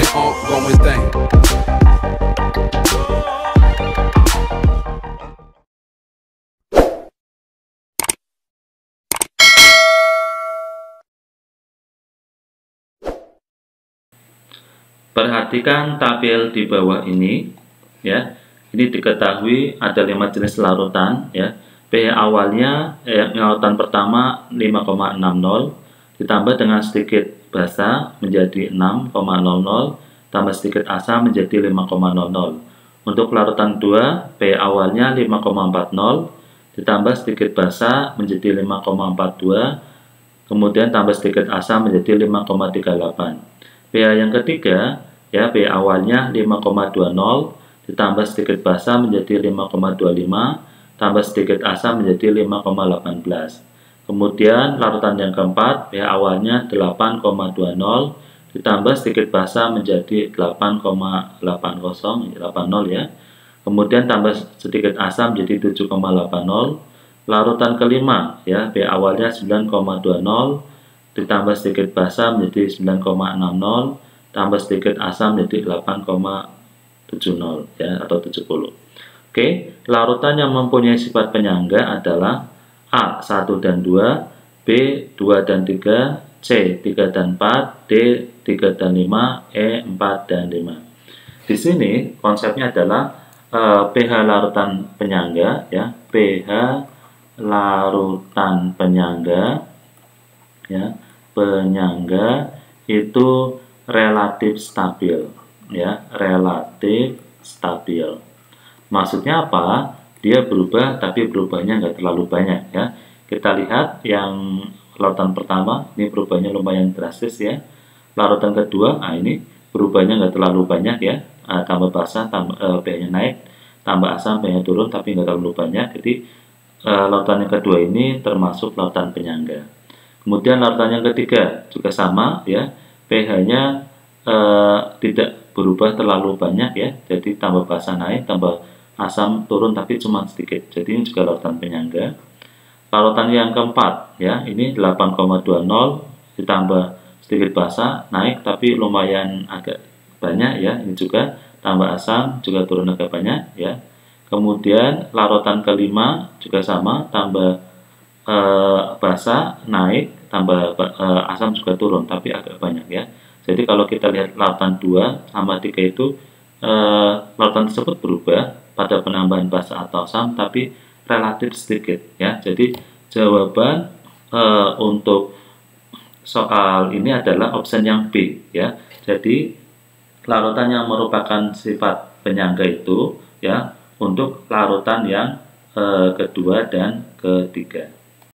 the ongoing thing. Perhatikan tabel di bawah ini, ya. Ini diketahui ada 5 jenis larutan, ya. pH awalnya larutan pertama 5,60 ditambah dengan sedikit basa menjadi 6,00 tambah sedikit asam menjadi 5,00. Untuk larutan 2 pH awalnya 5,40 ditambah sedikit basa menjadi 5,42, kemudian tambah sedikit asam menjadi 5,38. pH yang ketiga, ya, pH awalnya 5,20 ditambah sedikit basa menjadi 5,25 tambah sedikit asam menjadi 5,18. Kemudian larutan yang keempat, pH awalnya 8,20 ditambah sedikit basa menjadi 8,80 ya. Kemudian tambah sedikit asam menjadi 7,80. Larutan kelima, ya, pH awalnya 9,20 ditambah sedikit basa menjadi 9,60 tambah sedikit asam menjadi 8,70 ya, atau 70. Oke, larutan yang mempunyai sifat penyangga adalah A 1 dan 2, B 2 dan 3, C 3 dan 4, D 3 dan 5, E 4 dan 5. Di sini konsepnya adalah pH larutan penyangga, ya, pH larutan penyangga, ya, penyangga itu relatif stabil, ya, relatif stabil. Maksudnya apa? Dia berubah tapi berubahnya nggak terlalu banyak, ya. Kita lihat yang larutan pertama ini berubahnya lumayan drastis, ya. Larutan kedua, ini berubahnya nggak terlalu banyak, ya. Tambah basa, pH-nya naik, tambah asam, pH-nya turun tapi nggak terlalu banyak. Jadi larutan yang kedua ini termasuk larutan penyangga. Kemudian larutan yang ketiga juga sama, ya, pH-nya tidak berubah terlalu banyak, ya, jadi tambah basa naik, tambah asam turun tapi cuma sedikit. Jadi ini juga larutan penyangga. Larutan yang keempat, ya, ini 8,20 ditambah sedikit basa naik tapi lumayan agak banyak, ya, ini juga tambah asam juga turun agak banyak, ya. Kemudian larutan kelima juga sama, tambah basa naik tambah asam juga turun tapi agak banyak, ya. Jadi kalau kita lihat larutan 2 sama 3 itu larutan tersebut berubah pada penambahan basa atau asam tapi relatif sedikit, ya. Jadi jawaban untuk soal ini adalah option yang B, ya. Jadi larutan yang merupakan sifat penyangga itu, ya, untuk larutan yang kedua dan ketiga.